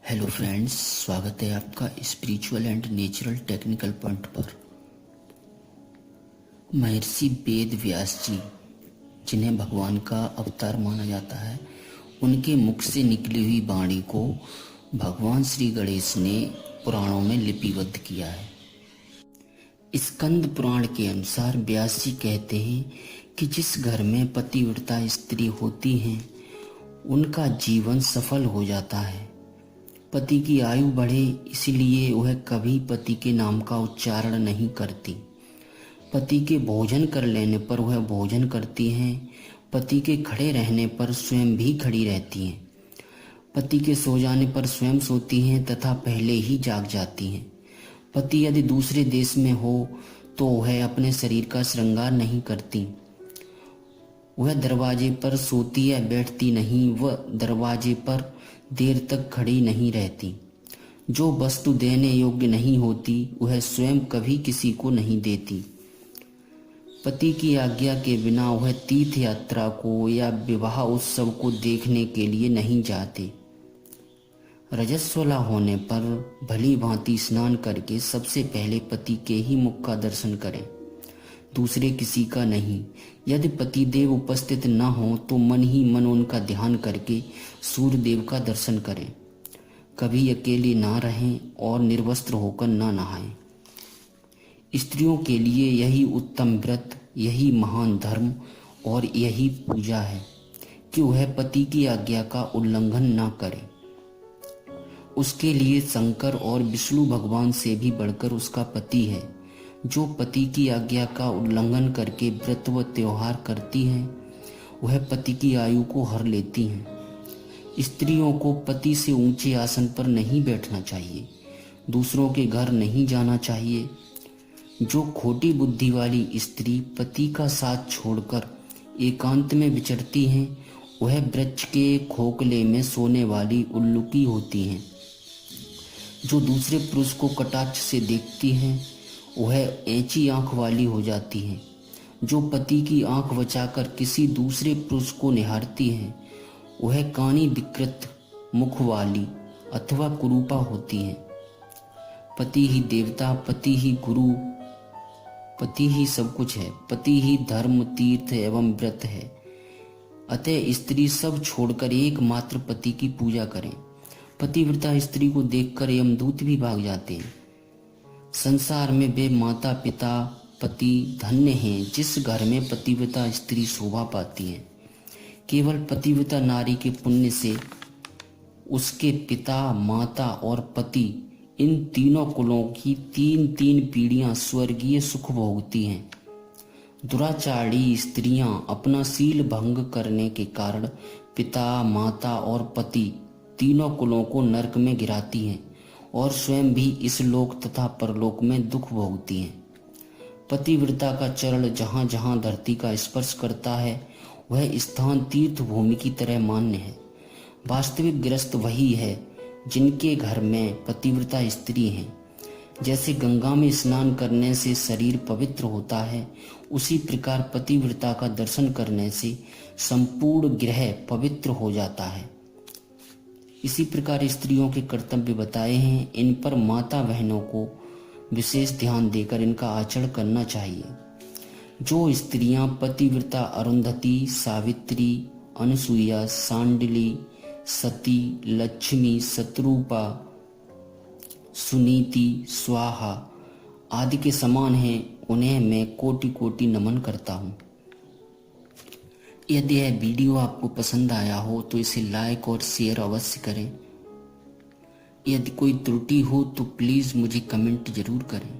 Hello friends, स्वागत है आपका spiritual and natural technical point पर। महर्षि वेद व्यास जी, जिन्हें भगवान का अवतार माना जाता है, उनके मुख से निकली हुई वाणी को भगवान श्री गणेश ने पुराणों में लिपिबद्ध किया है। स्कंद पुराण के अनुसार व्यास जी कहते हैं कि जिस घर में पतिव्रता स्त्री होती हैं उनका जीवन सफल हो जाता है। पति की आयु बढ़े इसलिए वह कभी पति के नाम का उच्चारण नहीं करती। पति के भोजन कर लेने पर वह भोजन करती हैं। पति के खड़े रहने पर स्वयं भी खड़ी रहती हैं। पति के सो जाने पर स्वयं सोती हैं तथा पहले ही जाग जाती हैं। पति यदि दूसरे देश में हो तो वह अपने शरीर का श्रृंगार नहीं करती। वह दरवाजे पर सोती या बैठती नहीं, वह दरवाजे पर देर तक खड़ी नहीं रहती। जो वस्तु देने योग्य नहीं होती वह स्वयं कभी किसी को नहीं देती। पति की आज्ञा के बिना वह तीर्थ यात्रा को या विवाह उत्सव को देखने के लिए नहीं जाते। रजस्वला होने पर भली भांति स्नान करके सबसे पहले पति के ही मुख का दर्शन करें, दूसरे किसी का नहीं। यदि पतिदेव उपस्थित न हो तो मन ही मन उनका ध्यान करके सूर्य देव का दर्शन करें। कभी अकेले ना रहें और निर्वस्त्र होकर ना नहाएं। स्त्रियों के लिए यही उत्तम व्रत, यही महान धर्म और यही पूजा है कि वह पति की आज्ञा का उल्लंघन ना करे। उसके लिए शंकर और विष्णु भगवान से भी बढ़कर उसका पति है। जो पति की आज्ञा का उल्लंघन करके व्रत व त्योहार करती हैं वह पति की आयु को हर लेती हैं। स्त्रियों को पति से ऊंचे आसन पर नहीं बैठना चाहिए, दूसरों के घर नहीं जाना चाहिए। जो खोटी बुद्धि वाली स्त्री पति का साथ छोड़कर एकांत में विचरती हैं वह वृक्ष के खोखले में सोने वाली उल्लुकी होती हैं। जो दूसरे पुरुष को कटाक्ष से देखती हैं वह ऐंची आंख वाली हो जाती हैं। जो पति की आंख बचाकर किसी दूसरे पुरुष को निहारती हैं वह कानी विकृत मुख वाली अथवा कुरूपा होती हैं। पति ही देवता, पति ही गुरु, पति ही सब कुछ है। पति ही धर्म, तीर्थ एवं व्रत है। अतः स्त्री सब छोड़कर एकमात्र पति की पूजा करें। पतिव्रता स्त्री को देखकर यमदूत भी भाग जाते हैं। संसार में वे माता पिता पति धन्य हैं जिस घर में पतिव्रता स्त्री शोभा पाती है। केवल पतिव्रता नारी के पुण्य से उसके पिता, माता और पति, इन तीनों कुलों की तीन तीन पीढ़ियां स्वर्गीय सुख भोगती हैं। दुराचारी स्त्रियां अपना शील भंग करने के कारण पिता, माता और पति तीनों कुलों को नरक में गिराती हैं और स्वयं भी इस लोक तथा परलोक में दुख भोगती हैं। पतिव्रता का चरण जहाँ जहाँ धरती का स्पर्श करता है वह स्थान तीर्थ भूमि की तरह मान्य है। वास्तविक गृहस्थ वही है जिनके घर में पतिव्रता स्त्री हैं। जैसे गंगा में स्नान करने से शरीर पवित्र होता है, उसी प्रकार पतिव्रता का दर्शन करने से संपूर्ण गृह पवित्र हो जाता है। इसी प्रकार स्त्रियों के कर्तव्य बताए हैं। इन पर माता बहनों को विशेष ध्यान देकर इनका आचरण करना चाहिए। जो स्त्रियां पतिव्रता अरुंधति, सावित्री, अनुसुईया, सांडिली, सती, लक्ष्मी, शत्रुपा, सुनीति, स्वाहा आदि के समान हैं उन्हें मैं कोटि कोटि नमन करता हूँ। यदि यह वीडियो आपको पसंद आया हो तो इसे लाइक और शेयर अवश्य करें। यदि कोई त्रुटि हो तो प्लीज़ मुझे कमेंट जरूर करें।